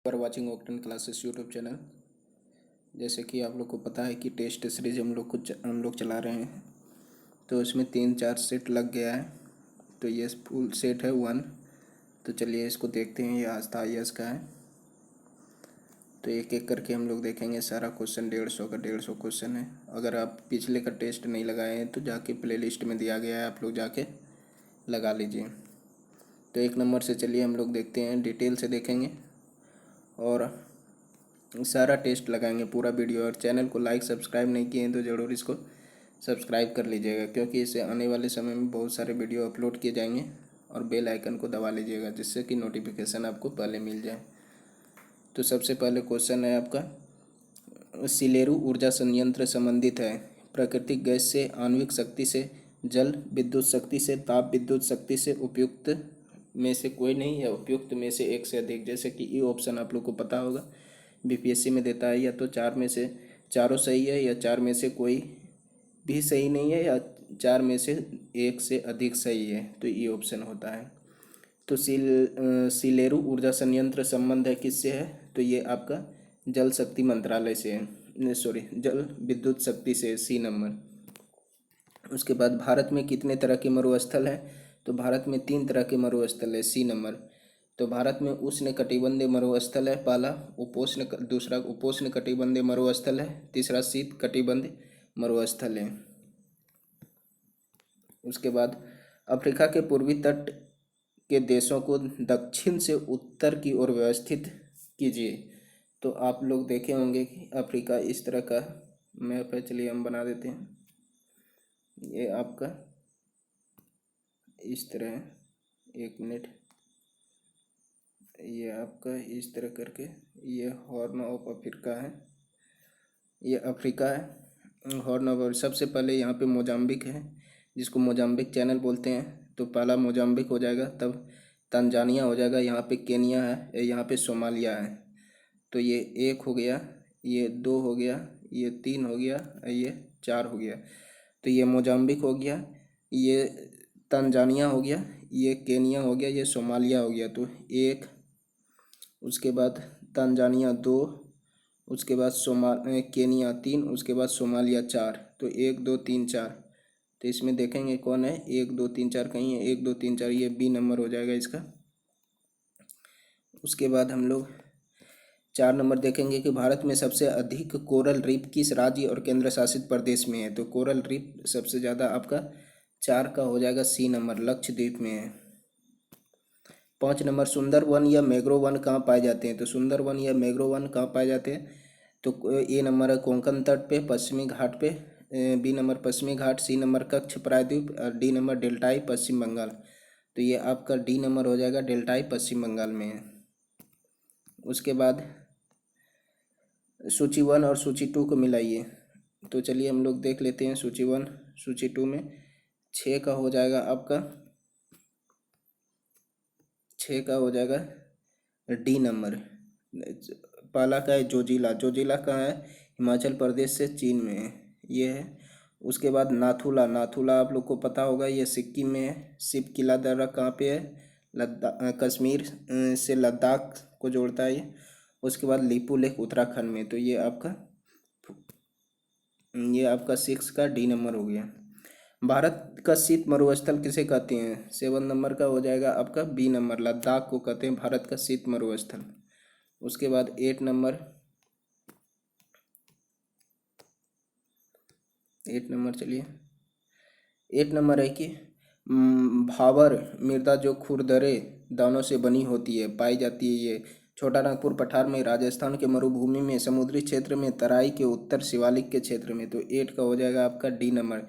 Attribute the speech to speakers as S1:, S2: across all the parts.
S1: For watching Octane classes YouTube channel. जैसे कि आप लोग को पता है कि टेस्ट सीरीज हम लोग चला रहे हैं, तो इसमें 3-4 सेट लग गया है। तो ये फुल सेट है 1। तो चलिए इसको देखते हैं। ये आस्था IAS का है। तो एक एक करके हम लोग देखेंगे। सारा क्वेश्चन 150 का 150 क्वेश्चन है। अगर आप पिछले का टेस्ट नहीं लगाए हैं तो जाके प्लेलिस्ट में दिया गया है, आप लोग जाके लगा लीजिए। तो 1 नंबर से चलिए हम लोग देखते हैं, डिटेल से देखेंगे और सारा टेस्ट लगाएंगे, पूरा वीडियो। और चैनल को लाइक सब्सक्राइब नहीं किए हैं तो ज़रूर इसको सब्सक्राइब कर लीजिएगा, क्योंकि इससे आने वाले समय में बहुत सारे वीडियो अपलोड किए जाएंगे। और बेल आइकन को दबा लीजिएगा, जिससे कि नोटिफिकेशन आपको पहले मिल जाए। तो सबसे पहले क्वेश्चन है आपका, सिलेरू ऊर्जा संयंत्र संबंधित है प्राकृतिक गैस से, आणविक शक्ति से, जल विद्युत शक्ति से, ताप विद्युत शक्ति से, उपयुक्त में से कोई नहीं या उपयुक्त में से एक से अधिक। जैसे कि ये ऑप्शन आप लोग को पता होगा, BPSC में देता है, या तो 4 में से चारों सही है, या 4 में से कोई भी सही नहीं है, या 4 में से एक से अधिक सही है। तो ये ऑप्शन होता है। तो सिलेरू ऊर्जा संयंत्र संबंध है किससे है? तो ये आपका जल शक्ति मंत्रालय से है, सॉरी जल विद्युत शक्ति से, C नंबर। उसके बाद भारत में कितने तरह के मरुस्थल हैं? तो भारत में 3 तरह के मरुस्थल है, C नंबर। तो भारत में उष्ण कटिबंधीय मरुस्थल है पहला, दूसरा उपोष्ण कटिबंधीय मरुस्थल है, तीसरा शीत कटिबंधीय मरुस्थल है। उसके बाद अफ्रीका के पूर्वी तट के देशों को दक्षिण से उत्तर की ओर व्यवस्थित कीजिए। तो आप लोग देखे होंगे कि अफ्रीका इस तरह का मैप है। चलिए हम बना देते हैं। ये आपका इस तरह है, 1 मिनट। ये आपका इस तरह करके ये हॉर्न ऑफ अफ्रीका है, ये अफ्रीका है, हॉर्न ऑफ। सबसे पहले यहाँ पे मोजाम्बिक है, जिसको मोजाम्बिक चैनल बोलते हैं। तो पहला मोजाम्बिक हो जाएगा, तब तंजानिया हो जाएगा, यहाँ पे केनिया है, यहाँ पे सोमालिया है। तो ये 1 हो गया, ये 2 हो गया, ये 3 हो गया, ये 4 हो गया। तो ये मोजाम्बिक हो गया, ये तंजानिया हो गया, ये केनिया हो गया, ये सोमालिया हो गया। तो 1, उसके बाद तंजानिया 2, उसके बाद केनिया 3, उसके बाद सोमालिया 4। तो 1 2 3 4। तो इसमें देखेंगे कौन है, 1 2 3 4 कहीं है, 1 2 3 4, ये B नंबर हो जाएगा इसका। उसके बाद हम लोग 4 नंबर देखेंगे कि भारत में सबसे अधिक कोरल रीफ किस राज्य और केंद्र शासित प्रदेश में है? तो कोरल रीफ सबसे ज़्यादा आपका 4 का हो जाएगा, C नंबर, लक्षद्वीप में है। 5 नंबर, सुंदर वन या मैंग्रोव वन कहाँ पाए जाते हैं? तो सुंदर वन या मैंग्रोव वन कहाँ पाए जाते हैं? तो A नंबर है कोंकण तट पे, पश्चिमी घाट पे, B नंबर पश्चिमी घाट, C नंबर कच्छ प्रायद्वीप, और D नंबर डेल्टाई पश्चिम बंगाल। तो ये आपका D नंबर हो जाएगा, डेल्टाई पश्चिम बंगाल में है। उसके बाद सूची 1 और सूची 2 को मिलाइए। तो चलिए हम लोग देख लेते हैं। सूची 1 सूची 2 में 6 का हो जाएगा आपका, 6 का हो जाएगा D नंबर। पहला का है जोजिला। जोजिला कहाँ है? हिमाचल प्रदेश से चीन में है, ये है। उसके बाद नाथुला। नाथुला आप लोग को पता होगा, ये सिक्किम में है। शिव किला दर्रा कहाँ पे है? लद्दाख, कश्मीर से लद्दाख को जोड़ता है ये। उसके बाद लिपू लेक उत्तराखंड में। तो ये आपका 6 का D नंबर हो गया। भारत का शीत मरुस्थल किसे कहते हैं? 7 नंबर का हो जाएगा आपका B नंबर, लद्दाख को कहते हैं भारत का शीत मरुस्थल। उसके बाद 8 नंबर, 8 नंबर चलिए, 8 नंबर है कि भावर मृदा जो खुरदरे दानों से बनी होती है, पाई जाती है। ये छोटा नागपुर पठार में, राजस्थान के मरुभूमि में, समुद्री क्षेत्र में, तराई के उत्तर शिवालिक के क्षेत्र में। तो 8 का हो जाएगा आपका D नंबर,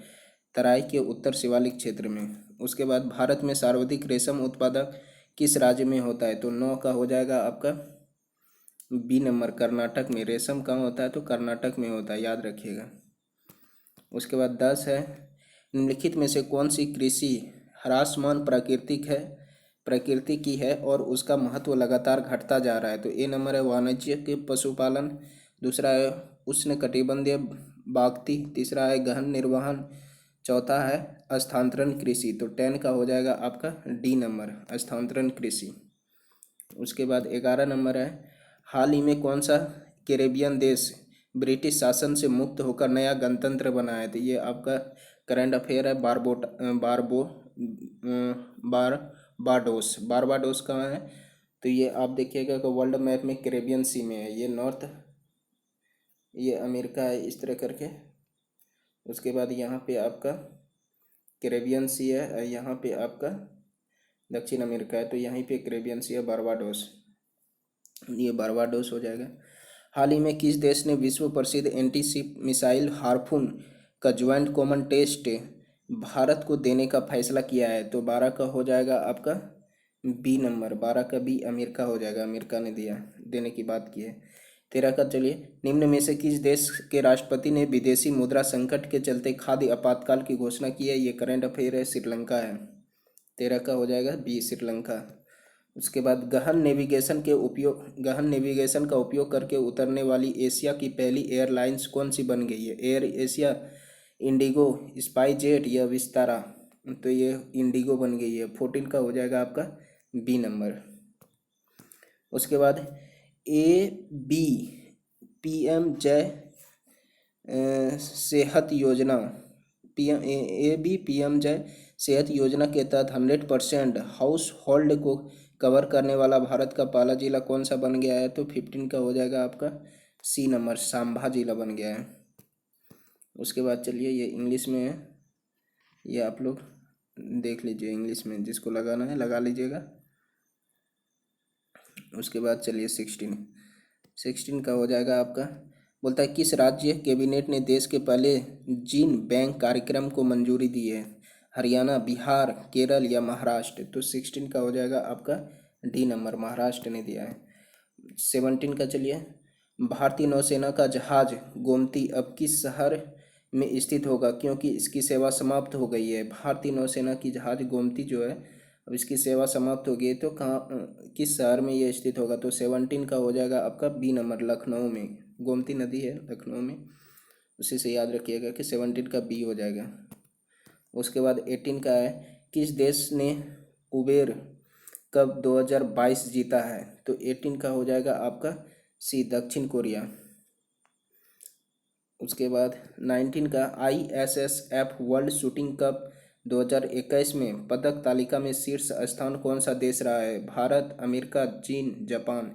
S1: तराई के उत्तर शिवालिक क्षेत्र में। उसके बाद भारत में सर्वाधिक रेशम उत्पादक किस राज्य में होता है? तो 9 का हो जाएगा आपका B नंबर, कर्नाटक में। रेशम कहाँ होता है? तो कर्नाटक में होता है, याद रखिएगा। उसके बाद 10 है, निम्नलिखित में से कौन सी कृषि ह्रासमान प्रकृति की है और उसका महत्व लगातार घटता जा रहा है? तो A नंबर है वाणिज्यिक पशुपालन, दूसरा है उष्ण कटिबंधीय बागती, तीसरा है गहन निर्वहन, चौथा है स्थानांतरण कृषि। तो 10 का हो जाएगा आपका D नंबर, स्थानांतरण कृषि। उसके बाद 11 नंबर है, हाल ही में कौन सा कैरेबियन देश ब्रिटिश शासन से मुक्त होकर नया गणतंत्र बना है? तो ये आपका करंट अफेयर है। बारबाडोस। बारबाडोस कहाँ है? तो ये आप देखिएगा कि वर्ल्ड मैप में कैरेबियन सी में है। ये अमेरिका है इस तरह करके। उसके बाद यहाँ पे आपका कैरेबियन सी है और यहाँ पे आपका दक्षिण अमेरिका है। तो यहीं पे कैरेबियन सी है, बारबाडोस। ये बारबाडोस हो जाएगा। हाल ही में किस देश ने विश्व प्रसिद्ध एंटी शिप मिसाइल हार्पून का ज्वाइंट कॉमन टेस्ट भारत को देने का फैसला किया है? तो 12 का हो जाएगा आपका बी नंबर। 12 का बी अमेरिका हो जाएगा। अमेरिका ने देने की बात की है। 13 का चलिए, निम्न में से किस देश के राष्ट्रपति ने विदेशी मुद्रा संकट के चलते खाद्य आपातकाल की घोषणा की है? ये करंट अफेयर है। श्रीलंका है। 13 का हो जाएगा बी श्रीलंका। उसके बाद गहन नेविगेशन का उपयोग करके उतरने वाली एशिया की पहली एयरलाइंस कौन सी बन गई है? एयर एशिया, इंडिगो, स्पाइसजेट या विस्तारा? तो ये इंडिगो बन गई है। 14 का हो जाएगा आपका बी नंबर। उसके बाद ए पीएम जय सेहत योजना पीएम जय सेहत योजना के तहत 100% हाउस होल्ड को कवर करने वाला भारत का पहला जिला कौन सा बन गया है? तो 15 का हो जाएगा आपका सी नंबर, सांभा जिला बन गया है। उसके बाद चलिए, ये इंग्लिश में है, ये आप लोग देख लीजिए इंग्लिश में, जिसको लगाना है लगा लीजिएगा। उसके बाद चलिए 16 का हो जाएगा आपका, बोलता है किस राज्य कैबिनेट ने देश के पहले जीन बैंक कार्यक्रम को मंजूरी दी है? हरियाणा, बिहार, केरल या महाराष्ट्र? तो 16 का हो जाएगा आपका डी नंबर, महाराष्ट्र ने दिया है। 17 का चलिए, भारतीय नौसेना का जहाज गोमती अब किस शहर में स्थित होगा क्योंकि इसकी सेवा समाप्त हो गई है? भारतीय नौसेना की जहाज गोमती जो है अब इसकी सेवा समाप्त हो गई, तो कहाँ किस शहर में ये स्थित होगा? तो 17 का हो जाएगा आपका बी नंबर, लखनऊ में। गोमती नदी है लखनऊ में, उसी से याद रखिएगा कि 17 का बी हो जाएगा। उसके बाद 18 का है, किस देश ने उबेर कप 2022 जीता है? तो 18 का हो जाएगा आपका सी, दक्षिण कोरिया। उसके बाद 19 का, ISSF वर्ल्ड शूटिंग कप 2021 में पदक तालिका में शीर्ष स्थान कौन सा देश रहा है? भारत, अमेरिका, चीन, जापान?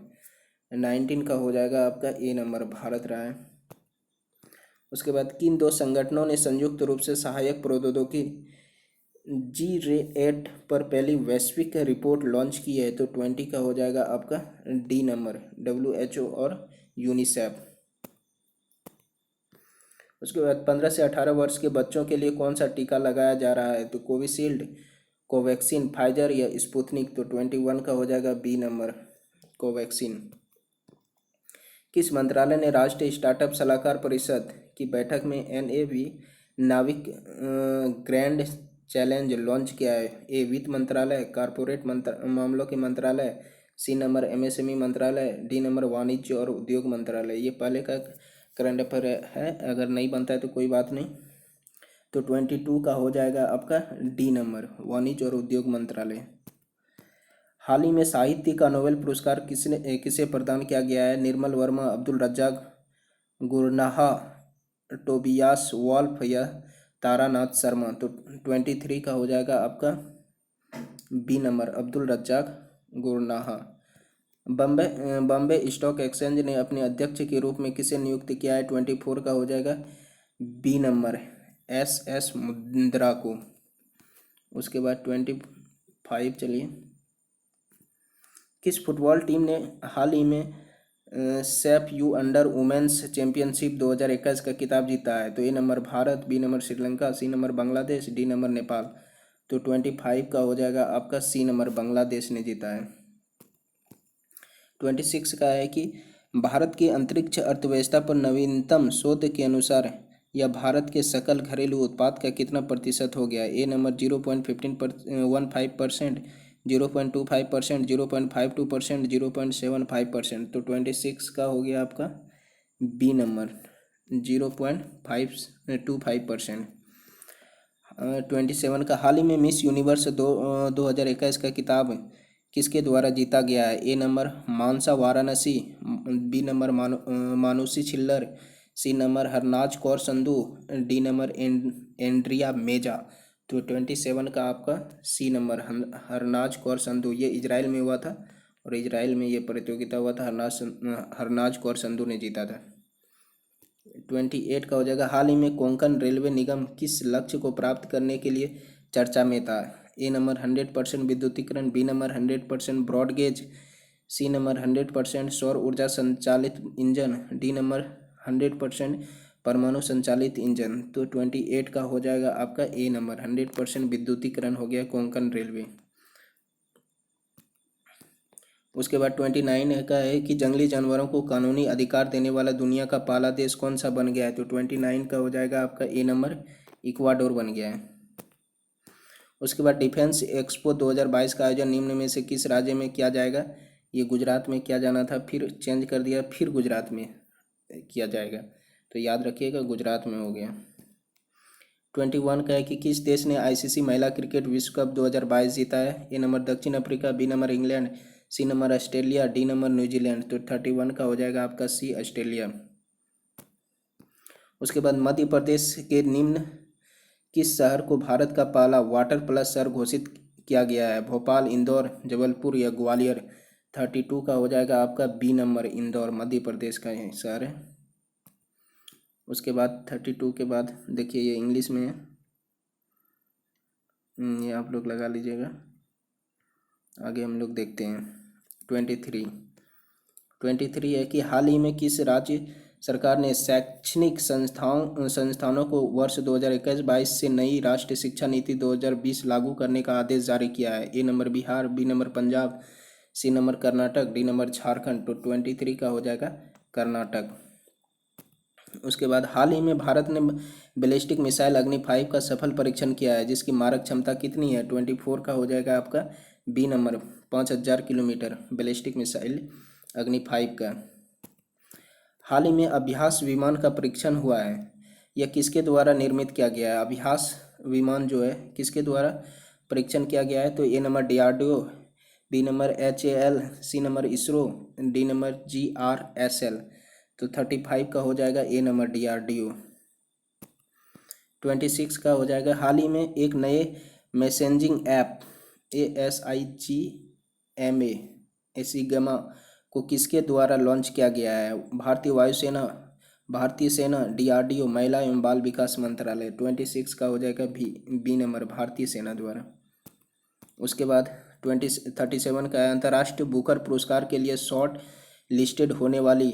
S1: 19 का हो जाएगा आपका ए नंबर, भारत रहा है। उसके बाद किन दो संगठनों ने संयुक्त रूप से सहायक प्रौद्योगिकी G8 पर पहली वैश्विक रिपोर्ट लॉन्च की है? तो 20 का हो जाएगा आपका डी नंबर, WHO और यूनिसेफ। उसके बाद 15 से 18 वर्ष के बच्चों के लिए कौन सा टीका लगाया जा रहा है? तो कोविशील्ड, कोवैक्सीन, फाइजर या स्पुतनिक? तो 21 का हो जाएगा बी नंबर, कोवैक्सीन। किस मंत्रालय ने राष्ट्रीय स्टार्टअप सलाहकार परिषद की बैठक में NAV नाविक ग्रैंड चैलेंज लॉन्च किया है? ए वित्त मंत्रालय, कारपोरेट मामलों के मंत्रालय, सी नंबर MSME मंत्रालय, डी नंबर वाणिज्य और उद्योग मंत्रालय? ये पहले का करंट अफेयर है, अगर नहीं बनता है तो कोई बात नहीं। तो 22 का हो जाएगा आपका डी नंबर, वाणिज्य और उद्योग मंत्रालय। हाल ही में साहित्य का नोबेल पुरस्कार किसे प्रदान किया गया है? Nirmal Verma, Abdulrazak Gurnah, Tobias Wolff या तारानाथ शर्मा? तो 23 का हो जाएगा आपका B number, Abdulrazak Gurnah. Bombay stock exchange ने अपने अध्यक्ष के रूप में किसे नियुक्त किया है? 24 का हो जाएगा बी नंबर, SS मुंद्रा को। उसके बाद 25 चलिए, किस फुटबॉल टीम ने हाल ही में SAFF U under women's championship 2021 का खिताब जीता है? तो A number Bharat, B number Sri Lanka, C number Bangladesh, D number Nepal? तो 25 का हो जाएगा आपका सी नंबर, बांग्लादेश ने जीता है। 26 का है कि भारत की अंतरिक्ष अर्थव्यवस्था पर नवीनतम शोध के अनुसार यह भारत के सकल घरेलू उत्पाद का कितना प्रतिशत हो गया? ए नंबर 0.15%, 0.25%, 0.52%, 0.75%? तो 26 का हो गया आपका बी नंबर, 0.525%। 27 का, हाल ही में मिस यूनिवर्स 2021 का खिताब किसके द्वारा जीता गया है? A number Manasa Varanasi, B number Manushi Chhillar, C number Harnaaz Kaur Sandhu, D number Andrea Meza. तो 27 का आपका सी नंबर हरनाज कौर संधू, ये इजराइल में हुआ था और इजराइल में ये प्रतियोगिता हुआ था। हरनाज कौर संधू ने जीता था। 28 का हो जाएगा, हाल ही में कोंकण रेलवे निगम किस लक्ष्य को प्राप्त करने के लिए चर्चा में था? ए नंबर 100% विद्युतीकरण, B number 100% broad gauge, C number 100% सौर ऊर्जा संचालित इंजन, डी नंबर 100% परमाणु संचालित इंजन। तो 28 का हो जाएगा आपका ए नंबर 100% विद्युतीकरण हो गया कोंकण रेलवे। उसके बाद 29 का है कि जंगली जानवरों को कानूनी अधिकार देने वाला दुनिया का पहला देश कौन सा बन गया है? तो 29 का हो जाएगा आपका ए नंबर इक्वाडोर बन गया है। उसके बाद डिफेंस एक्सपो 2022 का आयोजन निम्न में से किस राज्य में किया जाएगा? ये गुजरात में किया जाना था, फिर चेंज कर दिया, फिर गुजरात में किया जाएगा, तो याद रखिएगा गुजरात में हो गया। 21 का है कि किस देश ने आईसीसी महिला क्रिकेट विश्व कप 2022 जीता है? ए नंबर दक्षिण Africa, B number England, C number Australia, D number New Zealand. तो 31 का हो जाएगा आपका सी ऑस्ट्रेलिया। उसके बाद मध्य प्रदेश के निम्न किस शहर को भारत का पहला वाटर प्लस शहर घोषित किया गया है? भोपाल, इंदौर, जबलपुर या ग्वालियर। 32 का हो जाएगा आपका बी नंबर इंदौर, मध्य प्रदेश का ये शहर है। उसके बाद 32 के बाद देखिए ये इंग्लिश में है, ये आप लोग लगा लीजिएगा। आगे हम लोग देखते हैं 23 है कि हाल ही में किस राज्य सरकार ने शैक्षणिक संस्थानों को वर्ष 2021-22 से नई राष्ट्रीय शिक्षा नीति 2020 लागू करने का आदेश जारी किया है? A number Bihar, B number Punjab, C number Karnataka, D number Jharkhand. तो 23 का हो जाएगा कर्नाटक। उसके बाद हाल ही में भारत ने बैलिस्टिक मिसाइल अग्नि 5 का सफल परीक्षण किया है, जिसकी मारक क्षमता कितनी है? 24 का हो जाएगा आपका B number 5000 kilometre ballistic missile Agni 5 का। हाल ही में अभ्यास विमान का परीक्षण हुआ है, यह किसके द्वारा निर्मित किया गया है? अभ्यास विमान जो है किसके द्वारा परीक्षण किया गया है? तो A number DRDO, B number HAL, C number ISRO, D number GRSL। तो 35 का हो जाएगा ए नंबर DRDO। 26 का हो जाएगा, हाल ही में एक नए मैसेजिंग ऐप ASIGMA एसिगमा को किसके द्वारा लॉन्च किया गया है? भारतीय वायुसेना, भारतीय सेना, DRDO, महिला एवं बाल विकास मंत्रालय। 26 का हो जाएगा बी नंबर भारतीय सेना द्वारा। उसके बाद 37 का अंतर्राष्ट्रीय बुकर पुरस्कार के लिए शॉर्ट लिस्टेड होने वाली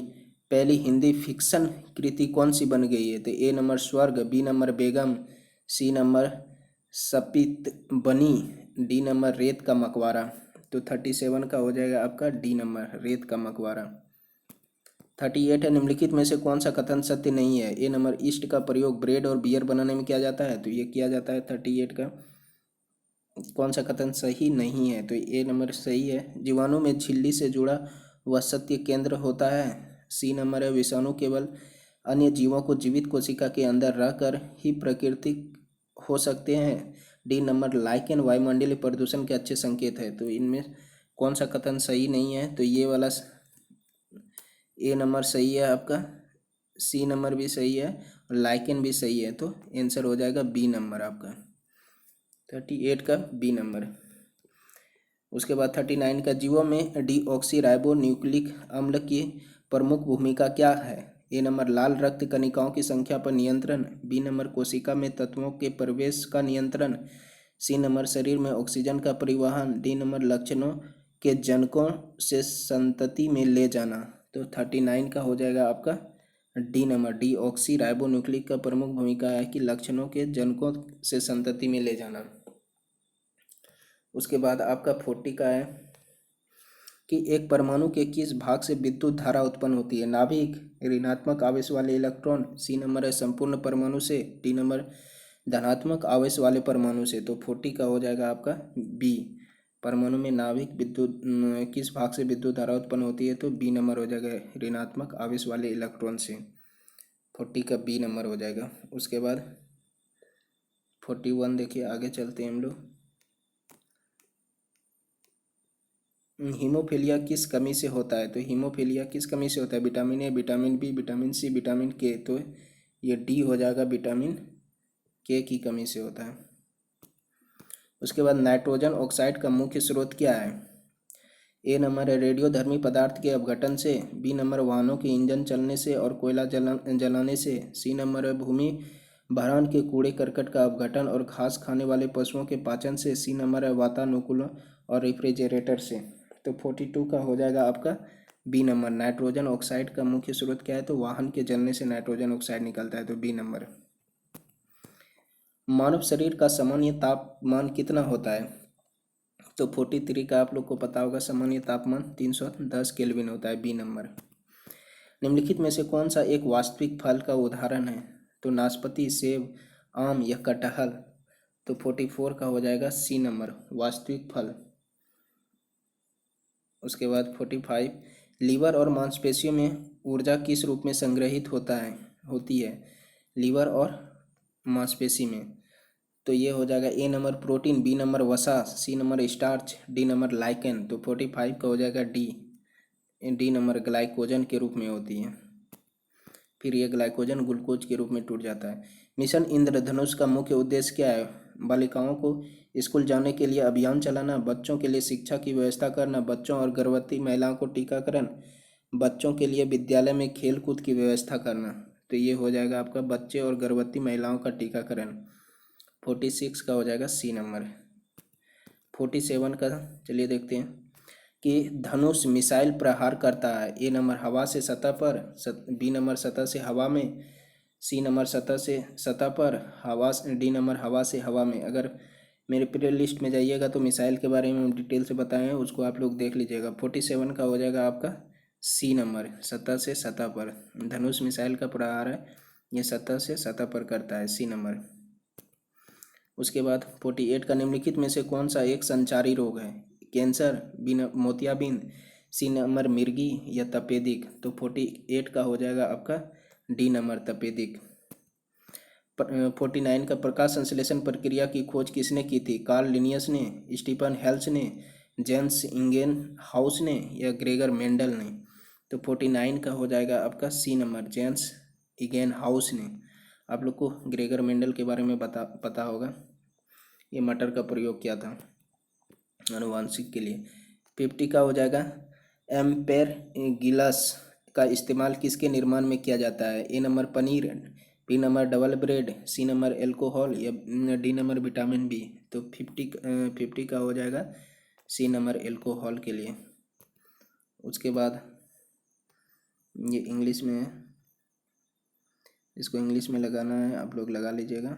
S1: पहली हिंदी फिक्शन कृति कौन सी बन गई है? तो ए नंबर स्वर्ग, बी नंबर बेगम, सी नंबर सपित बनी, डी नंबर रेत का मकबरा। तो 37 का हो जाएगा आपका डी नंबर रेत का मकबरा। 38 है, निम्नलिखित में से कौन सा कथन सत्य नहीं है? ए नंबर ईस्ट का प्रयोग ब्रेड और बियर बनाने में किया जाता है, तो ये किया जाता है। 38 का कौन सा कथन सही नहीं है? तो ए नंबर सही है, जीवाणु में झिल्ली से जुड़ा वह सत्य केंद्र होता है। सी नंबर है, विषाणु केवल अन्य जीवों को जीवित कोशिका के अंदर रहकर ही प्राकृतिक हो सकते हैं। डी नंबर लाइकेन वायुमंडलीय प्रदूषण के अच्छे संकेत है। तो इनमें कौन सा कथन सही नहीं है? तो ये वाला ए नंबर सही है आपका, सी नंबर भी सही है और लाइकेन भी सही है। तो आंसर हो जाएगा बी नंबर आपका 38 का बी नंबर। उसके बाद 39 का जीवों में डीऑक्सी न्यूक्लिक अम्ल की प्रमुख भूमिका क्या है? ए नंबर लाल रक्त कणिकाओं की संख्या पर नियंत्रण, बी नंबर कोशिका में तत्वों के प्रवेश का नियंत्रण, सी नंबर शरीर में ऑक्सीजन का परिवहन, डी नंबर लक्षणों के जनकों से संतति में ले जाना। तो 39 का हो जाएगा आपका डी नंबर डीऑक्सी न्यूक्लिक का प्रमुख भूमिका है कि लक्षणों के जनकों से संतति में ले जाना। उसके बाद आपका 40 का है कि एक परमाणु के किस भाग से विद्युत धारा उत्पन्न होती है? नाभिक, ऋणात्मक आवेश वाले इलेक्ट्रॉन, सी नंबर है संपूर्ण परमाणु से, डी नंबर धनात्मक आवेश वाले परमाणु से। तो 40 का हो जाएगा आपका बी, परमाणु में नाभिक विद्युत किस भाग से विद्युत धारा उत्पन्न होती है? तो बी नंबर हो जाएगा ऋणात्मक आवेश वाले इलेक्ट्रॉन से। 40 का बी नंबर हो जाएगा। उसके बाद 41 देखिए, आगे चलते हैं हम लोग। हीमोफीलिया किस कमी से होता है? तो हीमोफीलिया किस कमी से होता है? Vitamin A, vitamin B, vitamin C, vitamin K. तो ये डी हो जाएगा, विटामिन के की कमी से होता है। उसके बाद नाइट्रोजन ऑक्साइड का मुख्य स्रोत क्या है? ए नंबर है रेडियोधर्मी पदार्थ के अपघटन से, बी नंबर वाहनों के इंजन चलने से और कोयला जलाने से, सी नंबर है भूमि भरण के कूड़े करकट का अपघटन और घास खाने वाले पशुओं के पाचन से, सी नंबर है वातानुकूलन और रेफ्रिजरेटर से। तो 42 का हो जाएगा आपका बी नंबर। नाइट्रोजन ऑक्साइड का मुख्य स्रोत क्या है? तो वाहन के जलने से नाइट्रोजन ऑक्साइड निकलता है, तो बी नंबर। मानव शरीर का सामान्य तापमान कितना होता है? तो 43 का आप लोग को पता होगा, सामान्य तापमान 310 केल्विन होता है, बी नंबर। निम्नलिखित में से कौन सा एक वास्तविक फल का उदाहरण है? तो नाशपाती, सेब, आम या कटहल। तो 44 का हो जाएगा सी नंबर, वास्तविक फल। उसके बाद 45, लीवर और मांसपेशियों में ऊर्जा किस रूप में संग्रहित होती है लीवर और मांसपेशी में? तो ये हो जाएगा A number protein, B number वसा, C number starch, D number lichen. तो 45 का हो जाएगा डी नंबर ग्लाइकोजन के रूप में होती है। फिर ये ग्लाइकोजन ग्लूकोज के रूप में टूट जाता है। मिशन इंद्रधनुष का मुख्य उद्देश्य क्या है? बालिकाओं को स्कूल जाने के लिए अभियान चलाना, बच्चों के लिए शिक्षा की व्यवस्था करना, बच्चों और गर्भवती महिलाओं को टीकाकरण, बच्चों के लिए विद्यालय में खेल कूद की व्यवस्था करना। तो ये हो जाएगा आपका बच्चे और गर्भवती महिलाओं का टीकाकरण। 46 का हो जाएगा सी नंबर। 47 का चलिए देखते हैं कि धनुष मिसाइल प्रहार करता है। ए नंबर हवा से सतह पर, बी नंबर सतह से हवा में, सी नंबर सतह से सतह पर, डी नंबर हवा से हवा में। अगर मेरे प्ले लिस्ट में जाइएगा तो मिसाइल के बारे में हम डिटेल से बताए हैं, उसको आप लोग देख लीजिएगा। 47 का हो जाएगा आपका सी नंबर, सतह से सतह पर। धनुष मिसाइल का प्रहार है, ये सतह से सतह पर करता है, सी नंबर। उसके बाद 48 का निम्नलिखित में से कौन सा एक संचारी रोग है? कैंसर, मोतियाबिंद, सी नंबर मिर्गी या तपेदिक। तो 48 का हो जाएगा आपका डी नंबर तपेदिक। 49 का प्रकाश संश्लेषण प्रक्रिया की खोज किसने की थी? कार्ल लिनियस ने, स्टीफन हेल्स ने, जेम्स इंगेन हाउस ने या ग्रेगर मेंडल ने। तो 49 का हो जाएगा आपका सी नंबर, जेम्स इंगेन हाउस ने। आप लोग को ग्रेगर मेंडल के बारे में पता होगा, ये मटर का प्रयोग किया था आनुवांशिक के लिए। 50 का हो जाएगा एम्पेर गिलास का इस्तेमाल किसके निर्माण में किया जाता है? A number paneer, B number double bread, C number alcohol या डी नंबर विटामिन बी। तो 50 का हो जाएगा सी नंबर एल्कोहल के लिए। उसके बाद ये इंग्लिश में है, इसको इंग्लिश में लगाना है, आप लोग लगा लीजिएगा,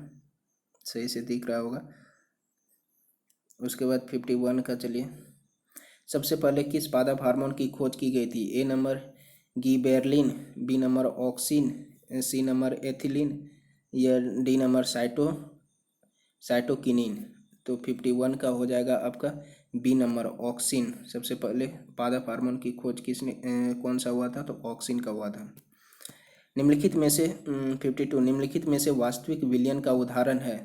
S1: सही से दिख रहा होगा। उसके बाद 51 का चलिए, सबसे पहले किस पादप हार्मोन की खोज की गई थी? A number gibberellin, B number auxin, C number ethylene या डी नंबर साइटोकिनिन। तो 51 का हो जाएगा आपका बी नंबर ऑक्सिन। सबसे पहले पादप हार्मोन की खोज कौन सा हुआ था? तो ऑक्सिन का हुआ था। निम्नलिखित में से 52, निम्नलिखित में से वास्तविक विलयन का उदाहरण है?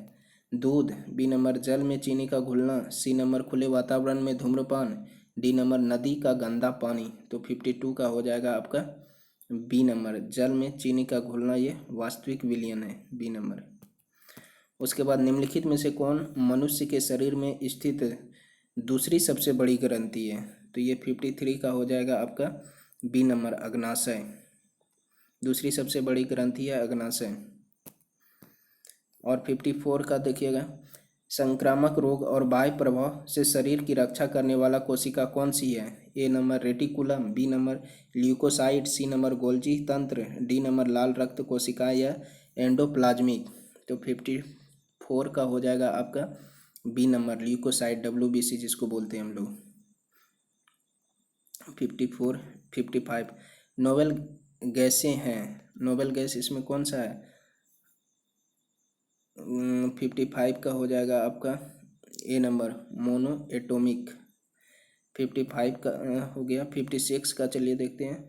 S1: दूध, बी नंबर जल में चीनी का घुलना, सी नंबर खुले वातावरण में धूम्रपान, डी नंबर नदी का गंदा पानी। तो 52 का हो जाएगा आपका बी नंबर, जल में चीनी का घुलना, ये वास्तविक विलयन है, बी नंबर। उसके बाद निम्नलिखित में से कौन मनुष्य के शरीर में स्थित दूसरी सबसे बड़ी ग्रंथि है? तो ये 53 का हो जाएगा आपका बी नंबर, अग्नाशय। दूसरी सबसे बड़ी ग्रंथि है अग्नाशय। और 54 का देखिएगा, संक्रामक रोग और बाह्य प्रभाव से शरीर की रक्षा करने वाला कोशिका कौन सी है? A number reticulum, B number leucocyte, C number Golgi तंत्र, डी नंबर लाल रक्त कोशिका या एंडोप्लाज्मिक। तो 54 का हो जाएगा आपका बी नंबर, ल्यूकोसाइट, WBC जिसको बोलते हैं हम लोग। 54, 55 नोबेल गैसें हैं, नोबेल गैस इसमें कौन सा है? 55 का हो जाएगा आपका ए नंबर, मोनो एटोमिक। 55 का हो गया। 56 का चलिए देखते हैं।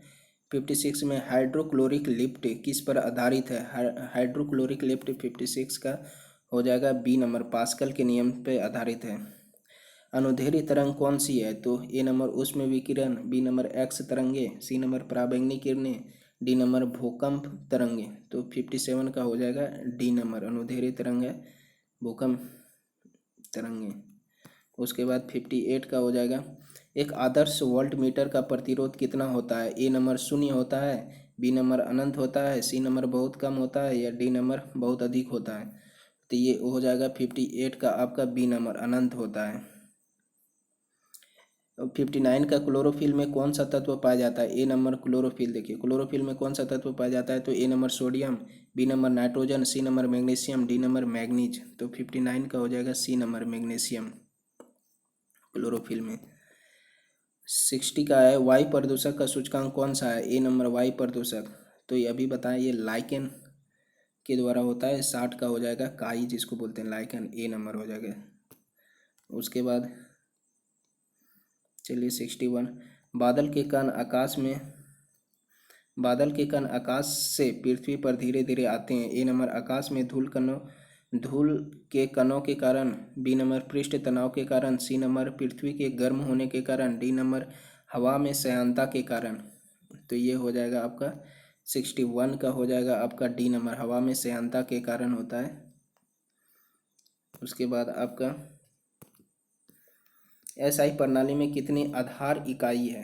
S1: 56 में हाइड्रोक्लोरिक लिफ्ट किस पर आधारित है? हाइड्रोक्लोरिक लिफ्ट 56 का हो जाएगा बी नंबर, पास्कल के नियम पर आधारित है। अनुधेरी तरंग कौन सी है? तो ए नंबर उष्म विकिरण, बी नंबर एक्स तरंगे, सी नंबर पराबैंगनी किरणें, डी नंबर भूकंप तरंगे। तो 57 का हो जाएगा डी नंबर, अनुधेरी तरंग है भूकंप तरंगे। उसके बाद 58 का हो जाएगा, एक आदर्श वोल्ट मीटर का प्रतिरोध कितना होता है? ए नंबर 0 होता है, बी नंबर अनंत होता है, सी नंबर बहुत कम होता है, या डी नंबर बहुत अधिक होता है। तो ये हो जाएगा 58 का आपका बी नंबर अनंत होता है। 59 का क्लोरोफिल में कौन सा तत्व पाया जाता है? ए नंबर क्लोरोफिल, देखिए क्लोरोफिल में कौन सा तत्व पाया जाता है? तो A number sodium, B number nitrogen, C number magnesium, D number manganese. तो 59 का हो जाएगा सी नंबर मैग्नीशियम क्लोरोफिल में। 60 का है, वायु प्रदूषक का सूचकांक कौन सा है? ए नंबर वायु प्रदूषक, तो ये अभी बताएं, ये लाइकेन के द्वारा होता है। 60 का हो जाएगा काई, जिसको बोलते हैं लाइकेन, ए नंबर हो जाएगा। उसके बाद चलिए 61, बादल के कण आकाश से पृथ्वी पर धीरे धीरे आते हैं। ए नंबर आकाश में धूल के कणों के कारण, बी नंबर पृष्ठ तनाव के कारण, सी नंबर पृथ्वी के गर्म होने के कारण, डी नंबर हवा में श्यानता के कारण। तो ये हो जाएगा आपका 61 का हो जाएगा आपका डी नंबर, हवा में श्यानता के कारण होता है। उसके बाद आपका एसआई प्रणाली में कितनी आधार इकाई है?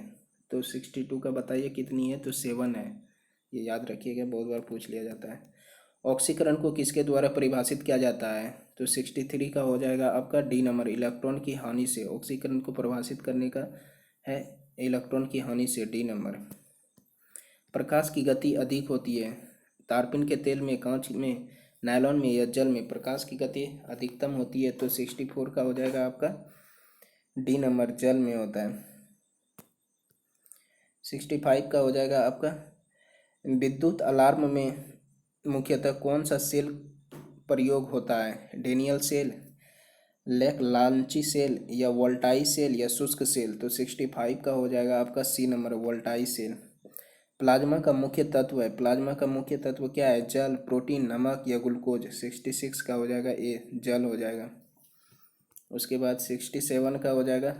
S1: तो 62 का बताइए कितनी है? तो 7 है, ये याद रखिएगा, बहुत बार पूछ लिया जाता है। ऑक्सीकरण को किसके द्वारा परिभाषित किया जाता है? तो 63 का हो जाएगा आपका डी नंबर, इलेक्ट्रॉन की हानि से। ऑक्सीकरण को परिभाषित करने का है इलेक्ट्रॉन की हानि से, डी नंबर। प्रकाश की गति अधिक होती है तारपीन के तेल में, कांच में, नायलॉन में या जल में? प्रकाश की गति अधिकतम होती है। तो 64 का हो जाएगा आपका डी नंबर, जल में होता है। 65 का हो जाएगा आपका, विद्युत अलार्म में मुख्यतः कौन सा सेल प्रयोग होता है? डेनियल सेल, लेक-लांची सेल, या वोल्टाई सेल, या शुष्क सेल? तो 65 का हो जाएगा आपका सी नंबर, वोल्टाई सेल। प्लाज्मा का मुख्य तत्व है, प्लाज्मा का मुख्य तत्व क्या है? जल, प्रोटीन, नमक या ग्लूकोज? 66 का हो जाएगा ए, जल हो जाएगा। उसके बाद 67 का हो जाएगा,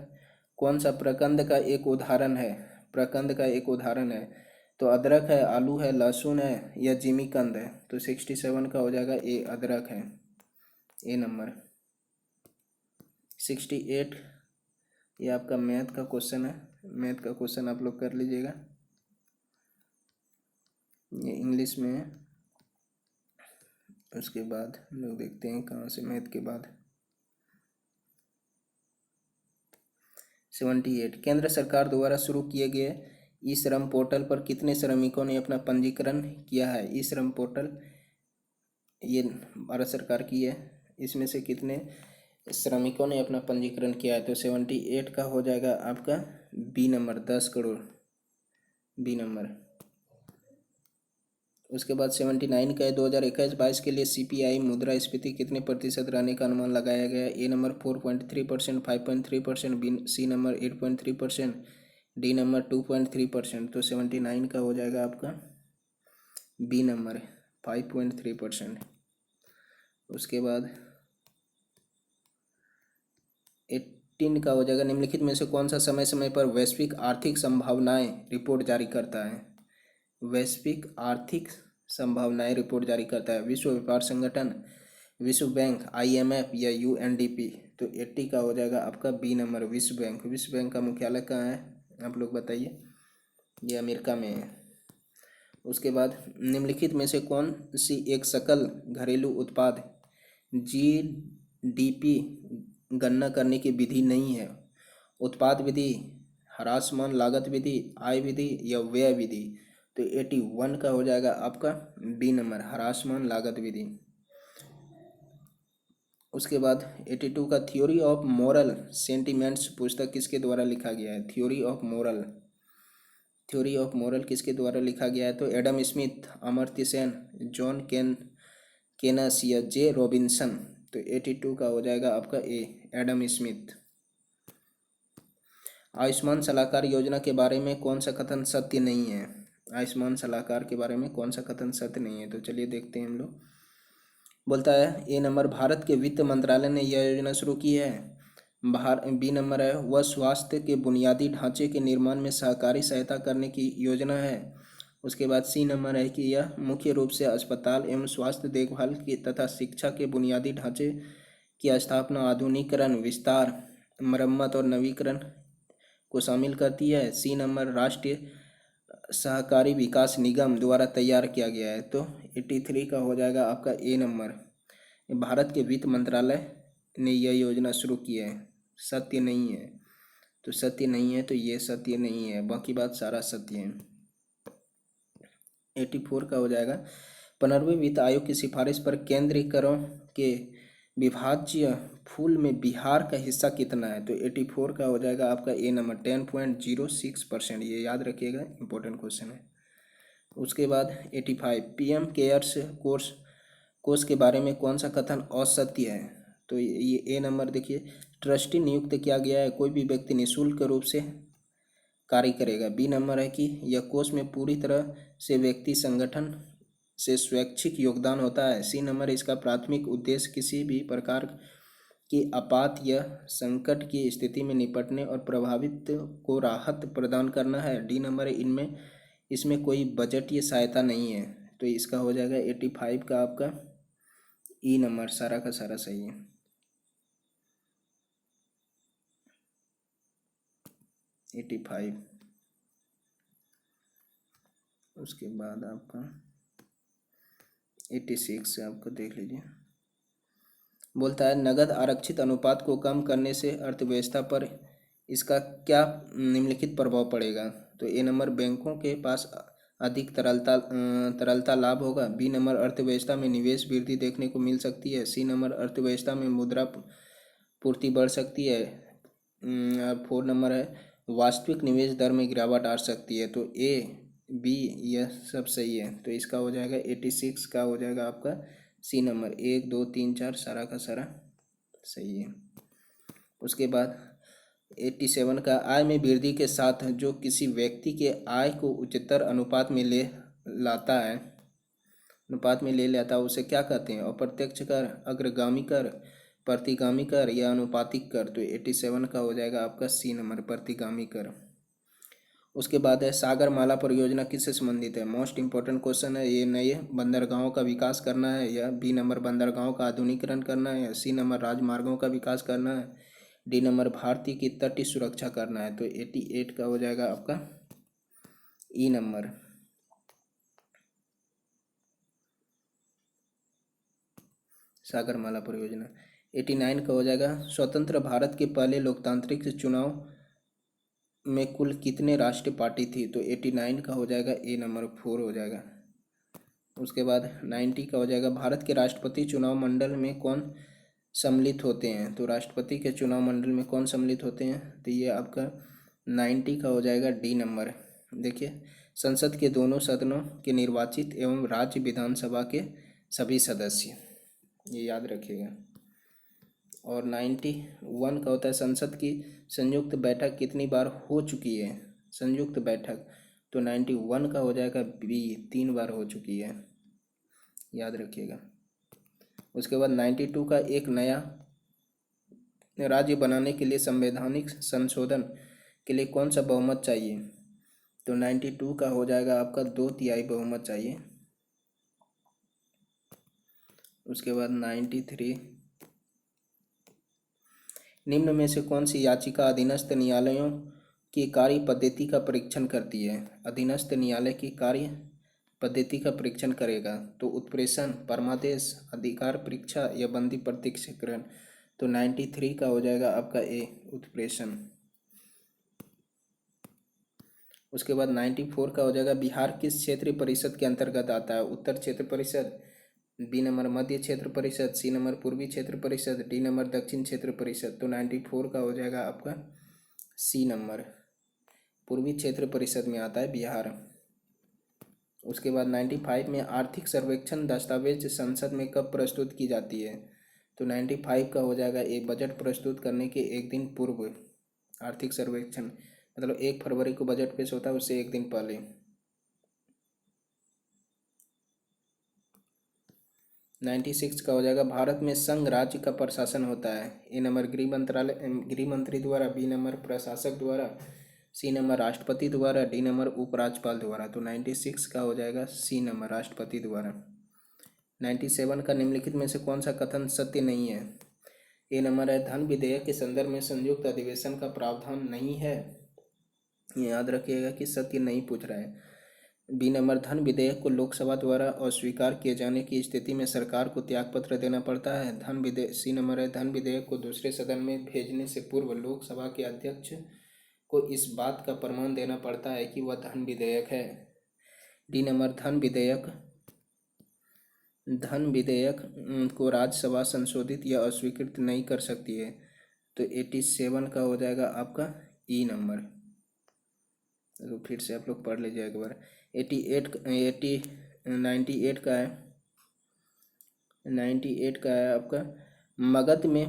S1: कौन सा प्रकंद का एक उदाहरण है? प्रकंद का एक उदाहरण है, तो अदरक है, आलू है, लहसुन है, या जिमीकंद है? तो 67 का हो जाएगा ए, अदरक है, ए नंबर। 68, ये आपका मैथ का क्वेश्चन है, मैथ का क्वेश्चन आप लोग कर लीजिएगा, ये इंग्लिश में है। उसके बाद हम लोग देखते हैं कहाँ से मैथ के बाद 78, केंद्र सरकार द्वारा शुरू किए गए ई श्रम पोर्टल पर कितने श्रमिकों ने अपना पंजीकरण किया है? ई श्रम पोर्टल ये भारत सरकार की है, इसमें से कितने श्रमिकों ने अपना पंजीकरण किया है? तो 78 का हो जाएगा आपका B number, 10 crore, B number. उसके बाद 79 का है, 2021-22 के लिए CPI मुद्रास्फीति कितने प्रतिशत रहने का अनुमान लगाया गया है? A number 4.3%, 5.3%, B, C number 8.3%, D number 2.3%। तो 79 का हो जाएगा आपका बी नंबर, 5.3%। उसके बाद 18 का हो जाएगा, निम्नलिखित में से कौन सा समय समय पर वैश्विक आर्थिक संभावनाएं रिपोर्ट जारी करता है? वैश्विक आर्थिक संभावनाएं रिपोर्ट जारी करता है? विश्व व्यापार संगठन, विश्व बैंक, IMF या UNDP? तो 80 का हो जाएगा आपका बी नंबर, विश्व बैंक। विश्व बैंक का मुख्यालय कहाँ है आप लोग बताइए? ये अमेरिका में है। उसके बाद निम्नलिखित में से कौन सी एक सकल घरेलू उत्पाद GDP गणना करने की विधि नहीं है? उत्पाद विधि, ह्रासमान लागत विधि, आय विधि या व्यय विधि? तो 81 का हो जाएगा आपका बी नंबर, ह्रासमान लागत विधि। उसके बाद 82 का, थ्योरी ऑफ मोरल सेंटिमेंट्स पुस्तक किसके द्वारा लिखा गया है? थ्योरी ऑफ मोरल किसके द्वारा लिखा गया है? तो Adam Smith, Amartya Sen, John Kaynes या जे रॉबिन्सन? तो 82 का हो जाएगा आपका ए, एडम स्मिथ। आयुष्मान सलाहकार योजना के बारे में कौन सा कथन सत्य नहीं है? आयुष्मान सलाहकार के बारे में कौन सा कथन सत्य नहीं है? तो चलिए देखते हैं हम लोग। बोलता है ए नंबर, भारत के वित्त मंत्रालय ने यह योजना शुरू की है। बी नंबर है वह स्वास्थ्य के बुनियादी ढांचे के निर्माण में सहकारी सहायता करने की योजना है। उसके बाद सी नंबर है कि यह मुख्य रूप से अस्पताल एवं स्वास्थ्य देखभाल की तथा शिक्षा के बुनियादी ढांचे की स्थापना, आधुनिकीकरण, विस्तार, मरम्मत और नवीकरण को शामिल करती है। सी नंबर राष्ट्रीय सहकारी विकास निगम द्वारा तैयार किया गया है। तो 83 का हो जाएगा आपका ए नंबर। भारत के वित्त मंत्रालय ने यह योजना शुरू की है। सत्य नहीं है, तो सत्य नहीं है, तो ये सत्य नहीं है, बाकी बात सारा सत्य है। 84 का हो जाएगा 15वें वित्त आयोग की सिफारिश पर केंद्रीकरण के विभाज्य फूल में बिहार का हिस्सा कितना है। तो 84 का हो जाएगा आपका ए नंबर 10.06%। ये याद रखिएगा, इंपॉर्टेंट क्वेश्चन है। उसके बाद 85 पीएम केयर्स कोर्स के बारे में कौन सा कथन असत्य है। तो ये ए नंबर देखिए, ट्रस्टी नियुक्त किया गया है, कोई भी व्यक्ति निःशुल्क रूप से कार्य करेगा। बी नंबर है कि यह कोष में पूरी तरह से व्यक्ति संगठन से स्वैच्छिक योगदान होता है। सी नंबर इसका प्राथमिक उद्देश्य किसी भी प्रकार की आपात या संकट की स्थिति में निपटने और प्रभावित को राहत प्रदान करना है। डी नंबर इनमें इसमें कोई बजटीय सहायता नहीं है। तो इसका हो जाएगा 85 का आपका ई नंबर, सारा का सारा सही है। 85। उसके बाद आपका 86 से आपको देख लीजिए, बोलता है नगद आरक्षित अनुपात को कम करने से अर्थव्यवस्था पर इसका क्या निम्नलिखित प्रभाव पड़ेगा। तो ए नंबर बैंकों के पास अधिक तरलता लाभ होगा। बी नंबर अर्थव्यवस्था में निवेश वृद्धि देखने को मिल सकती है। सी नंबर अर्थव्यवस्था में मुद्रा पूर्ति बढ़ सकती है। 4 नंबर है वास्तविक निवेश दर में गिरावट आ सकती है। तो ए बी यह सब सही है। तो इसका हो जाएगा 86 का हो जाएगा आपका सी नंबर, 1 2 3 4 सारा का सारा सही है। उसके बाद 87 का आय में वृद्धि के साथ जो किसी व्यक्ति के आय को उच्चतर अनुपात में ले लाता है उसे क्या कहते हैं। अप्रत्यक्ष कर, अग्रगामी कर, प्रतिगामी कर या अनुपातिक कर। तो 87 का हो जाएगा आपका सी नंबर, प्रतिगामी कर। उसके बाद है सागरमाला परियोजना किससे संबंधित है। मोस्ट इंपॉर्टेंट क्वेश्चन है ये। नए बंदरगाहों का विकास करना है, या बी नंबर बंदरगाहों का आधुनिकीकरण करना है, या सी नंबर राजमार्गों का विकास करना है, डी नंबर भारतीय की तटीय सुरक्षा करना है। तो 88 का हो जाएगा आपका ई नंबर। सागरमाला परियोजना। 89 का हो जाएगा स्वतंत्र भारत के पहले लोकतांत्रिक चुनाव में कुल कितने राष्ट्रीय पार्टी थी। तो 89 का हो जाएगा ए नंबर, 4 हो जाएगा। उसके बाद 90 का हो जाएगा भारत के राष्ट्रपति चुनाव मंडल में कौन सम्मिलित होते हैं। तो राष्ट्रपति के चुनाव मंडल में कौन सम्मिलित होते हैं। तो ये आपका 90 का हो जाएगा डी नंबर। देखिए, संसद के दोनों सदनों के निर्वाचित एवं राज्य विधानसभा के सभी सदस्य, ये याद रखिएगा। और 91 का होता है संसद की संयुक्त बैठक कितनी बार हो चुकी है। संयुक्त बैठक, तो 91 का हो जाएगा बी, 3 बार हो चुकी है, याद रखिएगा। उसके बाद 92 का एक नया राज्य बनाने के लिए संवैधानिक संशोधन के लिए कौन सा बहुमत चाहिए। तो 92 का हो जाएगा आपका 2/3 बहुमत चाहिए। उसके बाद 93 निम्न में से कौन सी याचिका अधीनस्थ न्यायालयों की कार्य पद्धति का परीक्षण करती है। अधीनस्थ न्यायालय की कार्य पद्धति का परीक्षण करेगा। तो उत्प्रेषण, परमादेश, अधिकार परीक्षा या बंदी प्रत्यक्षीकरण। तो 93 का हो जाएगा आपका ए, उत्प्रेषण। उसके बाद 94 का हो जाएगा बिहार किस क्षेत्रीय परिषद के अंतर्गत आता है। उत्तर क्षेत्र परिषद, बी नंबर मध्य क्षेत्र परिषद, सी नंबर पूर्वी क्षेत्र परिषद, डी नंबर दक्षिण क्षेत्र परिषद। तो 94 का हो जाएगा आपका सी नंबर, पूर्वी क्षेत्र परिषद में आता है बिहार। उसके बाद 95 में आर्थिक सर्वेक्षण दस्तावेज संसद में कब प्रस्तुत की जाती है। तो 95 का हो जाएगा ए, बजट प्रस्तुत करने के एक दिन पूर्व। आर्थिक सर्वेक्षण मतलब 1 फरवरी को बजट पेश होता है, उससे एक दिन पहले। 96 का हो जाएगा भारत में संघ राज्य का प्रशासन होता है। ए नंबर गृह मंत्रालय गृह मंत्री द्वारा, बी नंबर प्रशासक द्वारा, सी नंबर राष्ट्रपति द्वारा, डी नंबर उपराज्यपाल द्वारा। तो 96 का हो जाएगा सी नंबर राष्ट्रपति द्वारा। 97 का निम्नलिखित में से कौन सा कथन सत्य नहीं है। ए नंबर है धन विधेयक के संदर्भ में संयुक्त अधिवेशन का प्रावधान नहीं है। याद रखिएगा कि सत्य नहीं पूछ रहा है। बी नंबर धन विधेयक को लोकसभा द्वारा अस्वीकार किए जाने की स्थिति में सरकार को त्यागपत्र देना पड़ता है। धन विधेयक सी नंबर है धन विधेयक को दूसरे सदन में भेजने से पूर्व लोकसभा के अध्यक्ष को इस बात का प्रमाण देना पड़ता है कि वह धन विधेयक है। डी नंबर धन विधेयक को राज्यसभा संशोधित या अस्वीकृत नहीं कर सकती है। तो 87 का हो जाएगा आपका ई नंबर। तो फिर से आप लोग पढ़ लीजिए एक बार। 98 का है 98 का है आपका मगध में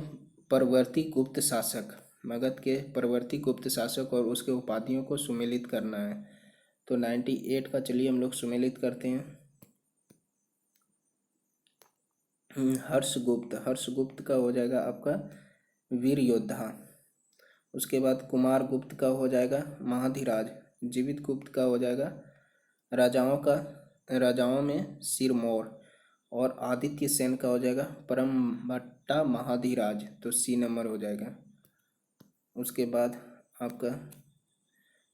S1: परवर्ती गुप्त शासक, मगध के परवर्ती गुप्त शासक और उसके उपाधियों को सुमेलित करना है। तो 98 का चलिए हम लोग सुमेलित करते हैं। हर्षगुप्त का हो जाएगा आपका वीर योद्धा। उसके बाद कुमार गुप्त का हो जाएगा महाधिराज। जीवित गुप्त का हो जाएगा राजाओं में सिरमौर। और आदित्य सेन का हो जाएगा परम भट्टा महाधिराज। तो सी नंबर हो जाएगा। उसके बाद आपका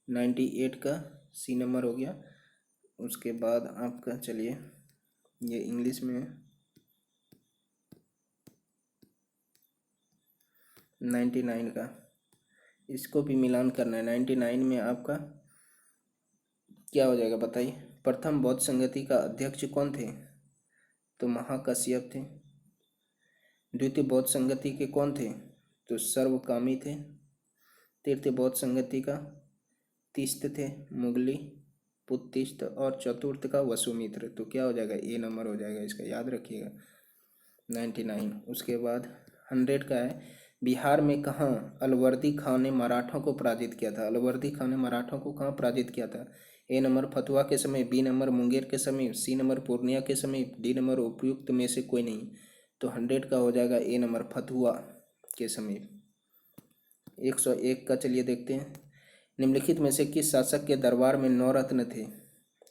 S1: 98 का सी नंबर हो गया। उसके बाद आपका चलिए ये इंग्लिश में 99 का, इसको भी मिलान करना है। 99 में आपका क्या हो जाएगा बताइए। प्रथम बौद्ध संगति का अध्यक्ष कौन थे। तो महाकश्यप थे। द्वितीय बौद्ध संगति के कौन थे। तो सर्वकामी थे। तृतीय बौद्ध संगति का तीस्त थे मुगली पुत्तिस्त। और चतुर्थ का वसुमित्र। तो क्या हो जाएगा ए नंबर हो जाएगा इसका, याद रखिएगा 99। उसके बाद 100 का है बिहार में कहाँ अलवर्दी खां ने मराठों को पराजित किया था। अलवर्दी खां ने मराठों को कहाँ पराजित किया था। ए नंबर फतुहा के समय, बी नंबर मुंगेर के समय, सी नंबर पूर्णिया के समय, डी नंबर उपयुक्त में से कोई नहीं। तो 100 का हो जाएगा ए नंबर फतुहा के समय। 101 का चलिए देखते हैं। निम्नलिखित में से किस शासक के दरबार में 9 रत्न थे।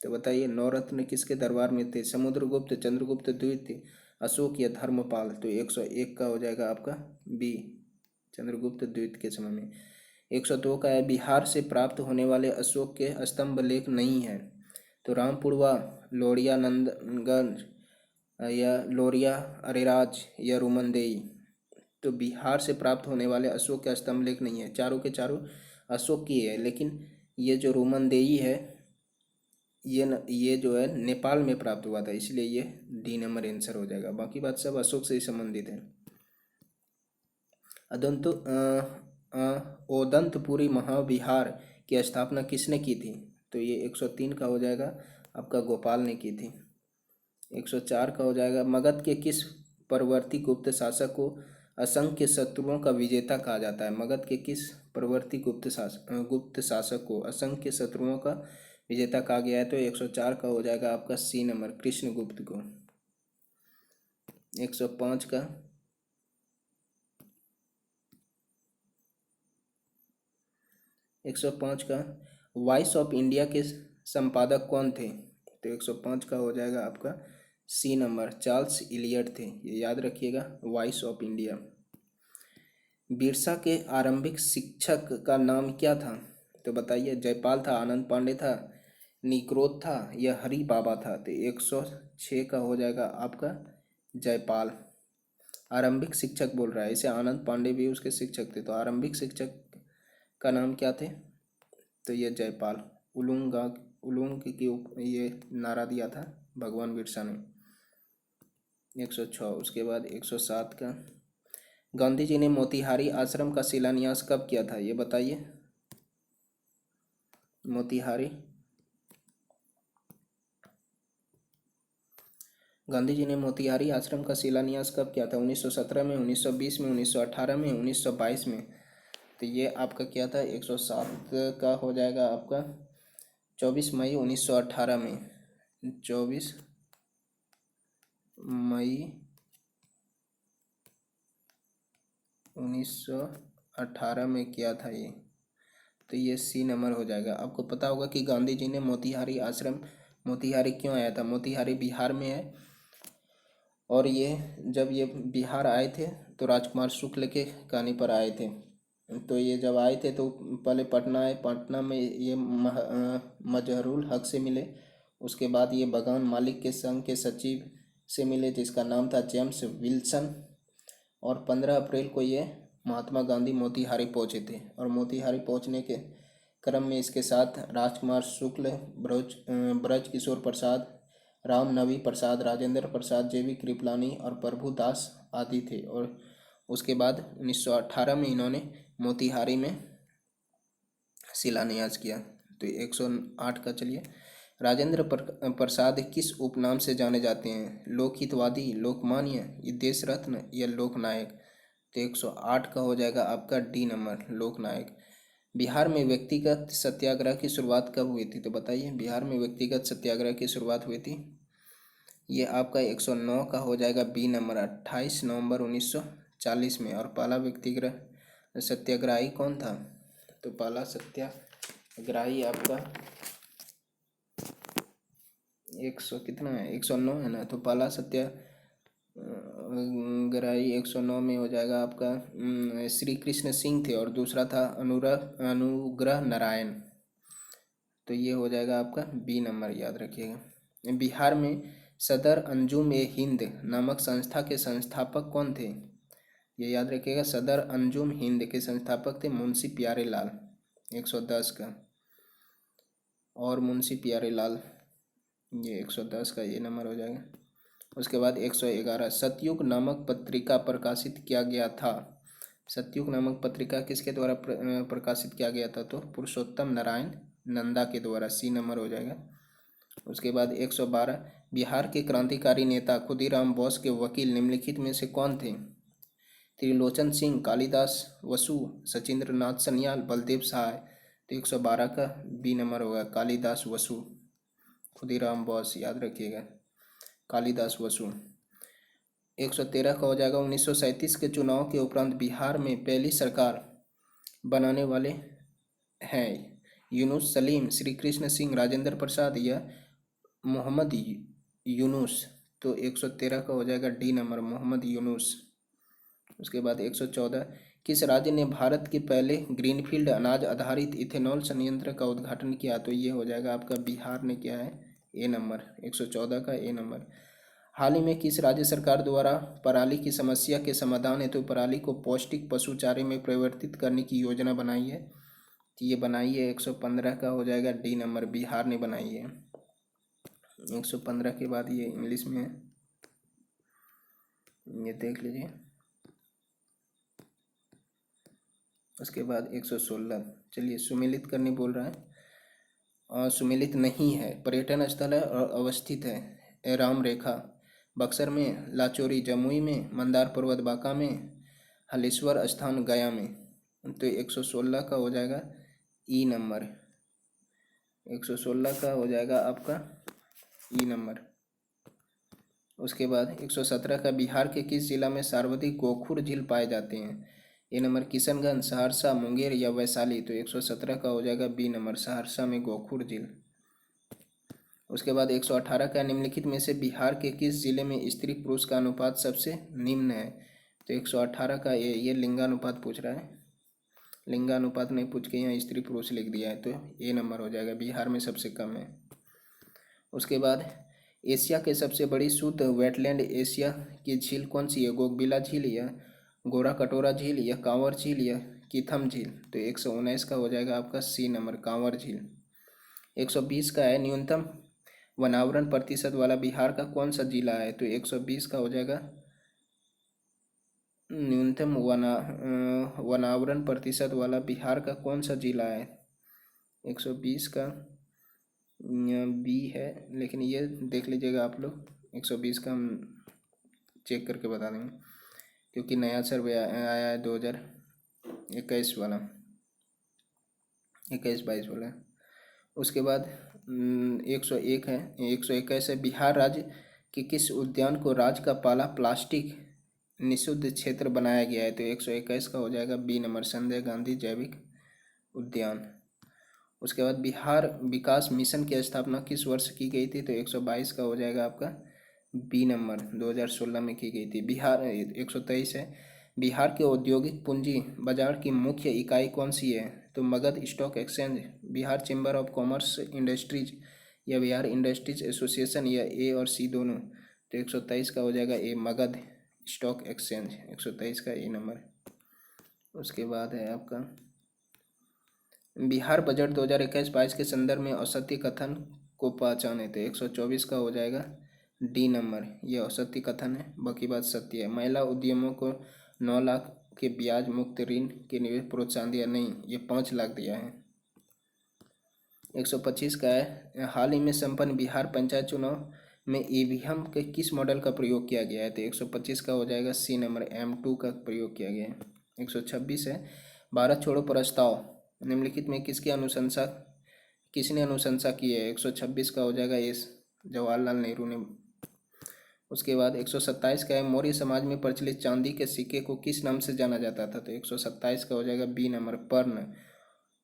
S1: तो बताइए 9 रत्न किसके दरबार में थे। समुद्रगुप्त, चंद्रगुप्त द्वितीय, अशोक या धर्मपाल। तो 101 का हो जाएगा आपका बी चंद्रगुप्त द्वितीय के समय में। 102 का है बिहार से प्राप्त होने वाले अशोक के स्तंभ लेख नहीं है। तो रामपुरवा, लोरिया नंदगंज या लोरिया अरेराज या रुमनदेई। तो बिहार से प्राप्त होने वाले अशोक के स्तंभ लेख नहीं है। चारों के चारों अशोक की है, लेकिन ये जो रुमनदेई है ये जो है नेपाल में प्राप्त हुआ था, इसलिए ये डी नंबर आंसर हो जाएगा। बाकी बात सब अशोक से ही संबंधित है। ओदंतपुरी महाविहार की स्थापना किसने की थी। तो ये 103 का हो जाएगा आपका गोपाल ने की थी। 104 का हो जाएगा मगध के किस परवर्ती गुप्त शासक को असंख्य शत्रुओं का विजेता कहा जाता है। मगध के किस परवर्ती गुप्त शासक को असंख्य शत्रुओं का विजेता कहा गया है। तो 104 का हो जाएगा आपका सी नंबर कृष्णगुप्त को। 105 का 105 का वॉइस ऑफ इंडिया के संपादक कौन थे। तो 105 का हो जाएगा आपका सी नंबर चार्ल्स इलियट थे, ये याद रखिएगा वॉइस ऑफ इंडिया। बिरसा के आरंभिक शिक्षक का नाम क्या था। तो बताइए जयपाल था, आनंद पांडे था, निग्रोध था या हरि बाबा था। तो 106 का हो जाएगा आपका जयपाल। आरंभिक शिक्षक बोल रहा है, इसे आनंद पांडे भी उसके शिक्षक थे। तो आरंभिक शिक्षक का नाम क्या थे। तो ये जयपाल। उलूंग की ये नारा दिया था भगवान बिरसा ने। 106। उसके बाद 107 का गांधी जी ने मोतिहारी आश्रम का शिलान्यास कब किया था, ये बताइए। मोतिहारी गांधी जी ने मोतिहारी आश्रम का शिलान्यास कब किया था। 1917 में, 1920 में, 1918 में, 1922 में। तो ये आपका क्या था 107 का हो जाएगा आपका 24 मई 1918 में। 24 मई 1918 में किया था ये। तो ये सी नंबर हो जाएगा। आपको पता होगा कि गांधी जी ने मोतिहारी आश्रम, मोतिहारी क्यों आया था? मोतिहारी बिहार में है, और ये जब ये बिहार आए थे तो राजकुमार शुक्ल के कहने पर आए थे। तो ये जब आए थे तो पहले पटना आए, पटना में ये मजहरूल हक से मिले। उसके बाद ये बगान मालिक के संघ के सचिव से मिले जिसका नाम था जेम्स विल्सन। और 15 अप्रैल को ये महात्मा गांधी मोतिहारी पहुंचे थे, और मोतिहारी पहुंचने के क्रम में इसके साथ राजकुमार शुक्ल, ब्रज किशोर प्रसाद, राम नवी प्रसाद, राजेंद्र प्रसाद, जेवी कृपलानी और प्रभुदास आदि थे। और उसके बाद 1918 में इन्होंने मोतिहारी में शिलान्यास किया। तो 108 का चलिए, राजेंद्र प्रसाद किस उपनाम से जाने जाते हैं? लोकहितवादी, लोकमान्य, ये देश रत्न या लोकनायक? तो 108 का हो जाएगा आपका डी नंबर, लोकनायक। बिहार में व्यक्तिगत सत्याग्रह की शुरुआत कब हुई थी? तो बताइए, बिहार में व्यक्तिगत सत्याग्रह की शुरुआत हुई थी, ये आपका 109 का हो जाएगा बी नंबर, 28 नवंबर 1940 में। और पहला व्यक्तिगत सत्याग्रही कौन था? तो पहला सत्याग्रही आपका 100 कितना है, 109 है ना। तो पहला सत्याग्रही 109 में हो जाएगा आपका श्री कृष्ण सिंह थे, और दूसरा था अनुग्रह नारायण। तो ये हो जाएगा आपका बी नंबर, याद रखिएगा। बिहार में सदर अंजुम ए हिंद नामक संस्था के संस्थापक कौन थे? ये याद रखिएगा, सदर अंजुम हिंद के संस्थापक थे मुंशी प्यारेलाल, 110 का। और मुंशी प्यारेलाल, ये 110 का ये नंबर हो जाएगा। उसके बाद 111, सतयुग नामक पत्रिका प्रकाशित किया गया था। सतयुग नामक पत्रिका किसके द्वारा प्रकाशित किया गया था? तो पुरुषोत्तम नारायण नंदा के द्वारा, सी नंबर हो जाएगा। उसके बाद 112, बिहार के क्रांतिकारी नेता खुदीराम बोस के वकील निम्नलिखित में से कौन थे? त्रिलोचन सिंह, कालिदास वसु, सचिंद्र नाथ सन्याल, बलदेव सहाय। तो 112 का बी नंबर होगा, कालिदास वसु। खुदीराम बोस, याद रखिएगा, कालिदास वसु। 113 का हो जाएगा, 1937 के चुनाव के उपरांत बिहार में पहली सरकार बनाने वाले हैं यूनुस सलीम, श्री कृष्ण सिंह, राजेंद्र प्रसाद या मोहम्मद यूनुस? तो 113 का हो जाएगा डी नंबर, मोहम्मद यूनुस। उसके बाद 114, किस राज्य ने भारत के पहले ग्रीनफील्ड अनाज आधारित इथेनॉल संयंत्र का उद्घाटन किया? तो ये हो जाएगा आपका बिहार ने किया है, ए नंबर, 114 का ए नंबर। हाल ही में किस राज्य सरकार द्वारा पराली की समस्या के समाधान हेतु पराली को पौष्टिक पशु चारे में परिवर्तित करने की योजना बनाई है? तो ये बनाई है, 115 का हो जाएगा डी नंबर, बिहार ने बनाई है। 115 के बाद ये इंग्लिश में है, ये देख लीजिए। उसके बाद 116, चलिए, सुमेलित करने बोल रहा है, और सुमेलित नहीं है, पर्यटन स्थल है और अवस्थित है राम रेखा, बक्सर में, लाचोरी जमुई में, मंदार पर्वत बांका में, हलेश्वर स्थान गया में। तो 116 का हो जाएगा ई नंबर, 116 का हो जाएगा आपका ई नंबर। उसके बाद 117 का, बिहार के किस जिला में सर्वाधिक गोखुर झील पाए जाते हैं? ए नंबर, किशनगंज, सहरसा, मुंगेर या वैशाली? तो 117 का हो जाएगा बी नंबर, सहरसा में गोखुर झील। उसके बाद 118 का, निम्नलिखित में से बिहार के किस जिले में स्त्री पुरुष का अनुपात सबसे निम्न है? तो 118 का ये लिंगानुपात पूछ रहा है, लिंगानुपात नहीं पूछ के यहाँ स्त्री पुरुष लिख दिया है, तो ए नंबर हो जाएगा, बिहार में सबसे कम है। उसके बाद एशिया के सबसे बड़ी शुद्ध वेटलैंड एशिया की झील कौन सी है? गोगबिला झील या गोरा कटोरा झील या कांवर झील या कीथम झील? तो 119 का हो जाएगा आपका सी नंबर, कांवर झील। 120 का है, न्यूनतम वनावरण प्रतिशत वाला बिहार का कौन सा जिला है? तो 120 का हो जाएगा, न्यूनतम वनावरण प्रतिशत वाला बिहार का कौन सा जिला है? 120 का बी है, लेकिन ये देख लीजिएगा आप लोग, 120 का हम चेक करके बता देंगे, क्योंकि नया सर्वे आया है 2021 वाला, 21-22 वाला। उसके बाद 101 है, 121 है, बिहार राज्य कि किस उद्यान को राज्य का पहला प्लास्टिक निषिद्ध क्षेत्र बनाया गया है? तो 121 का हो जाएगा बी नंबर, संजय गांधी जैविक उद्यान। उसके बाद बिहार विकास मिशन की स्थापना किस वर्ष की गई थी? तो 122 का हो जाएगा आपका बी नंबर, 2016 में की गई थी। बिहार 123 है, बिहार के औद्योगिक पूंजी बाजार की मुख्य इकाई कौन सी है? तो Magadh stock exchange, Bihar chamber of commerce industries, या बिहार इंडस्ट्रीज एसोसिएशन, या ए और सी दोनों? तो 123 का हो जाएगा ए, मगध स्टॉक एक्सचेंज, 123 का ए नंबर। उसके बाद है आपका बिहार बजट 2021-22 के संदर्भ में औसत्य कथन को पहचाने। तो 124 का हो जाएगा डी नंबर, ये औसत्य कथन है, बाकी बात सत्य है। महिला उद्यमियों को 9 लाख के ब्याज मुक्त ऋण के निवेश प्रोत्साहन दिया, नहीं, ये 5 लाख दिया है। 125 का है, हाल ही में संपन्न बिहार पंचायत चुनाव में ईवीएम के किस मॉडल का प्रयोग किया गया है? तो 125 का हो जाएगा सी नंबर, M2 का प्रयोग किया गया है। 126 है, भारत छोड़ो प्रस्ताव निम्नलिखित में किसने अनुशंसा की है? 126 का हो जाएगा एस, जवाहरलाल नेहरू ने। उसके बाद 127 का है, मौर्य समाज में प्रचलित चांदी के सिक्के को किस नाम से जाना जाता था? तो 127 का हो जाएगा बी नंबर, पर्ण।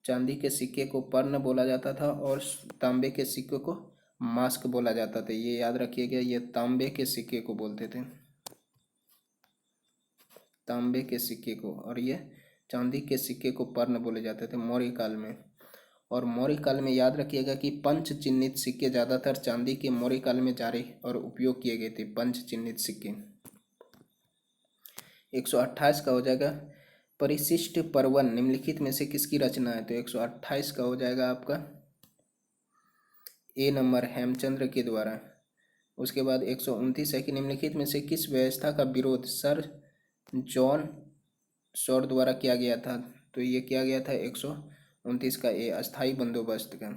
S1: चांदी के सिक्के को पर्ण बोला जाता था और तांबे के सिक्के को मास्क बोला जाता था, ये याद रखिएगा। ये तांबे के सिक्के को बोलते थे, तांबे के सिक्के को, और ये चांदी के सिक्के को पर्ण बोले जाते थे मौर्य काल में। और मौर्य काल में याद रखिएगा कि पंच चिन्हित सिक्के ज़्यादातर चांदी के मौर्य काल में जारी और उपयोग किए गए थे, पंच चिन्हित सिक्के। 128 का हो जाएगा, परिशिष्ट पर्वन निम्नलिखित में से किसकी रचना है? तो 128 का हो जाएगा आपका ए नंबर, हेमचंद्र के द्वारा। उसके बाद 129 है कि निम्नलिखित में से किस व्यवस्था का विरोध सर जॉन शॉर द्वारा किया गया था? तो ये किया गया था 129 का ए, अस्थाई बंदोबस्त का।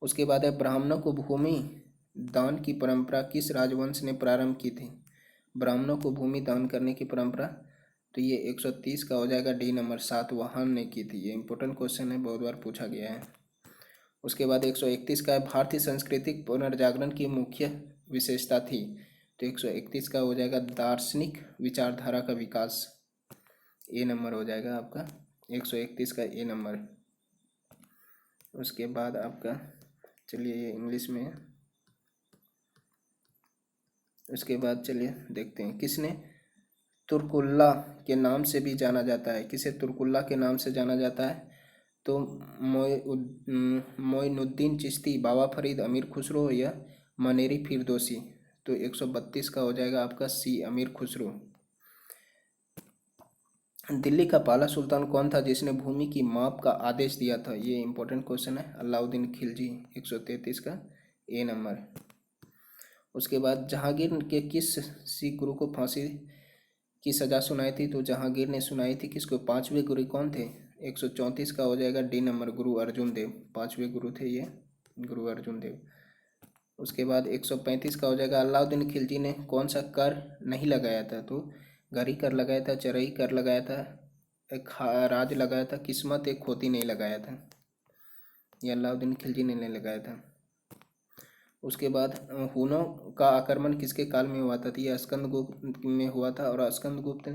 S1: उसके बाद है, ब्राह्मणों को भूमि दान की परंपरा किस राजवंश ने प्रारंभ की थी? ब्राह्मणों को भूमि दान करने की परंपरा, तो ये 130 का हो जाएगा डी नंबर, सातवाहन ने की थी। ये इंपॉर्टेंट क्वेश्चन है, बहुत बार पूछा गया है। उसके बाद 131 का है, भारतीय सांस्कृतिक पुनर्जागरण की मुख्य विशेषता थी? तो 131 का हो जाएगा दार्शनिक विचारधारा का विकास, ए नंबर हो जाएगा आपका, 131 का ए नंबर। उसके बाद आपका, चलिए ये इंग्लिश में है। उसके बाद चलिए देखते हैं, किसने तुर्कुल्ला के नाम से भी जाना जाता है? किसे तुर्कुल्ला के नाम से जाना जाता है? तो मोइनुद्दीन चिश्ती, बाबा फरीद, अमीर खुसरो, या मनेरी फिरदौसी? तो 132 का हो जाएगा आपका सी, अमीर खुसरो। दिल्ली का पहला सुल्तान कौन था जिसने भूमि की माप का आदेश दिया था? ये इंपॉर्टेंट क्वेश्चन है, अलाउद्दीन खिलजी, 133 का ए नंबर। उसके बाद जहांगीर के किस सिख गुरु को फांसी की सजा सुनाई थी? तो जहांगीर ने सुनाई थी किसको? 5वें गुरु कौन थे? 134 का हो जाएगा डी नंबर, गुरु अर्जुन देव, 5वें गुरु थे ये, गुरु अर्जुन देव। उसके बाद 135 का हो जाएगा, अलाउद्दीन खिलजी ने कौन सा कर नहीं लगाया था? तो घरी कर लगाया था, चरई कर लगाया था, एक राज लगाया था, किस्मत एक खोती नहीं लगाया था, ये अलाउद्दीन खिलजी ने नहीं लगाया था। उसके बाद हुनों का आक्रमण किसके काल में हुआ था? तो ये स्कंदगुप्त में हुआ था, और स्कंदगुप्त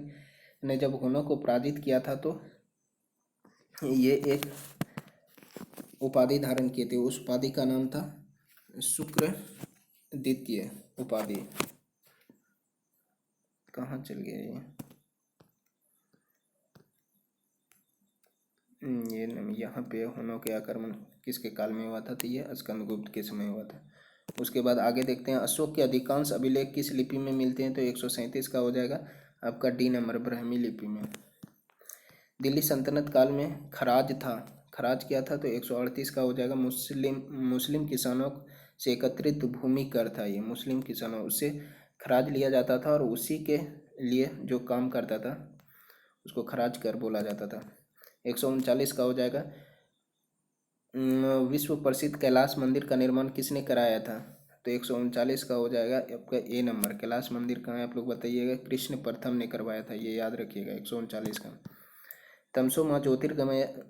S1: ने जब हुनों को पराजित किया था तो ये एक उपाधि धारण किए थे, उस उपाधि का नाम था शुक्र द्वितीय उपाधि। कहाँ चल गया ये यहाँ पे हुनों के आक्रमण किसके काल में हुआ था? तो ये स्कंदगुप्त के समय हुआ था। उसके बाद आगे देखते हैं, अशोक के अधिकांश अभिलेख किस लिपि में मिलते हैं? तो 137 का हो जाएगा आपका डी नंबर, ब्राह्मी लिपि में। दिल्ली सल्तनत काल में खराज क्या था? तो 138 का हो जाएगा मुस्लिम किसानों से एकत्रित भूमि कर था, ये मुस्लिम किसानों, उससे खराज लिया जाता था और उसी के लिए जो काम करता था उसको खराज कर बोला जाता था। 139 का हो जाएगा, विश्व प्रसिद्ध कैलाश मंदिर का निर्माण किसने कराया था? तो 139 का हो जाएगा आपका ए नंबर, कैलाश मंदिर कहाँ है आप लोग बताइएगा, कृष्ण प्रथम ने करवाया था, ये याद रखिएगा 139 का। तमसो माँ ज्योतिर्गमय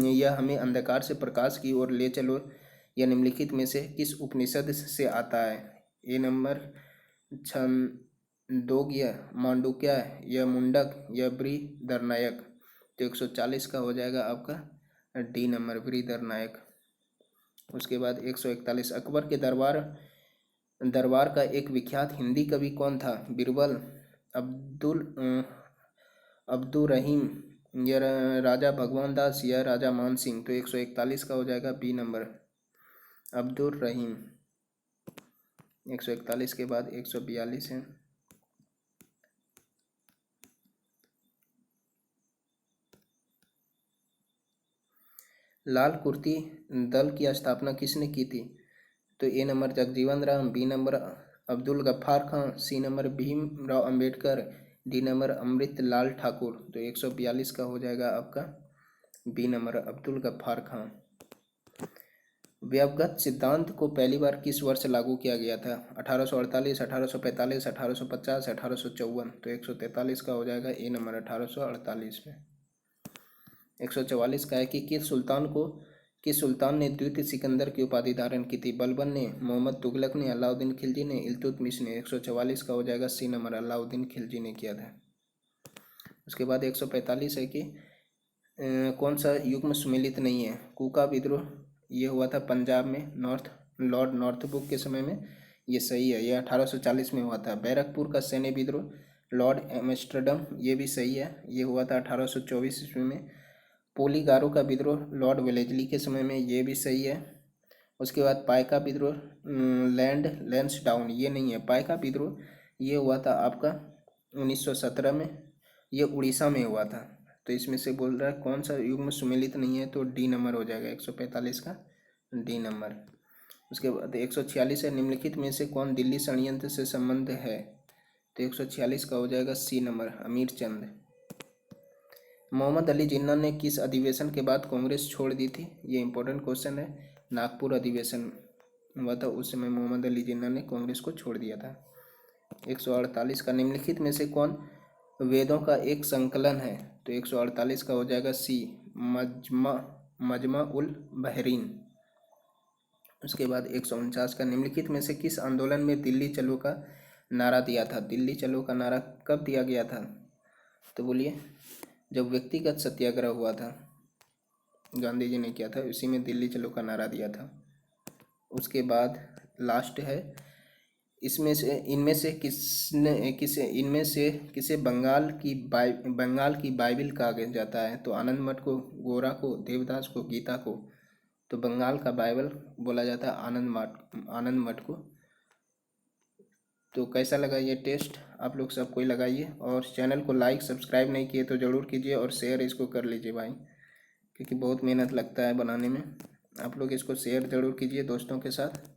S1: यह हमें अंधकार से प्रकाश की ओर ले चलो, यह निम्नलिखित में से किस उपनिषद से आता है? ए नंबर छंदोग्य, मांडुक्य या मुंडक या बृहदरनायक। तो 140 का हो जाएगा आपका डी नंबर, बृहदरनायक। उसके बाद 141, अकबर के दरबार का एक विख्यात हिंदी कवि कौन था? बीरबल, अब्दुल रहीम या राजा भगवान दास या राजा मान सिंह। तो 141 का हो जाएगा बी नंबर, अब्दुल रहीम। 141 के बाद 142 है। लाल कुर्ती दल की स्थापना किसने की थी? तो A number Jagjivan Ram, B number Abdul Ghaffar Khan, C number Bhimrao Ambedkar, D number Amrit Lal Thakur. तो 142 का हो जाएगा आपका बी नंबर, अब्दुल गफ्फार खां। व्यवगत सिद्धांत को पहली बार किस वर्ष लागू किया गया था? 1848, 1845, 1850, 1854। तो 143 का हो जाएगा ए नंबर, 1848 में। 144 का है कि किस सुल्तान ने द्वितीय सिकंदर की उपाधि धारण की थी? बलबन ने, मोहम्मद तुगलक ने, अलाउद्दीन खिलजी ने, इल्तुतमिश ने। 144 का हो जाएगा सी नंबर, अलाउद्दीन खिलजी ने किया था। उसके बाद 145 है कि कौन सा युग्म सुमेलित नहीं है? कूका विद्रोह ये हुआ था पंजाब में, लॉर्ड नॉर्थब्रुक के समय में, ये सही है, ये 1840 में हुआ था। बैरकपुर का सैन्य विद्रोह, लॉर्ड एम्स्टर्डम, ये भी सही है, ये हुआ था 1824 ईस्वी में। पोलीगारो का विद्रोह लॉर्ड वेलेजली के समय में, ये भी सही है। उसके बाद पाइका विद्रोह, लैंसडाउन, ये नहीं है। पाइका विद्रोह ये हुआ था आपका 1917 में, ये उड़ीसा में हुआ था। तो इसमें से बोल रहा है कौन सा युग्म सुमेलित नहीं है? तो डी नंबर हो जाएगा 145 का डी नंबर। उसके बाद 146 है, निम्नलिखित में से कौन दिल्ली षड्यंत्र से संबंध है? तो 146 का हो जाएगा सी नंबर, अमीर चंद। मोहम्मद अली जिन्ना ने किस अधिवेशन के बाद कांग्रेस छोड़ दी थी? ये इंपॉर्टेंट क्वेश्चन है। नागपुर अधिवेशन हुआ था, उस समय मोहम्मद अली जिन्ना ने कांग्रेस को छोड़ दिया था। 148 का, निम्नलिखित में से कौन वेदों का एक संकलन है? तो 148 का हो जाएगा सी, मजमा उल बहरीन। उसके बाद 149 का, निम्नलिखित में से किस आंदोलन में दिल्ली चलो का नारा दिया था? दिल्ली चलो का नारा कब दिया गया था? तो बोलिए, जब व्यक्तिगत सत्याग्रह हुआ था, गांधी जी ने किया था, उसी में दिल्ली चलो का नारा दिया था। उसके बाद लास्ट है, इनमें से किसे बंगाल की बाइबिल कहा जाता है? तो आनंद मठ को, गोरा को, देवदास को, गीता को। तो बंगाल का बाइबल बोला जाता है आनंद मठ को। तो कैसा लगा ये टेस्ट? आप लोग सब कोई लगाइए, और चैनल को लाइक सब्सक्राइब नहीं किए तो ज़रूर कीजिए, और शेयर इसको कर लीजिए भाई, क्योंकि बहुत मेहनत लगता है बनाने में। आप लोग इसको शेयर ज़रूर कीजिए दोस्तों के साथ।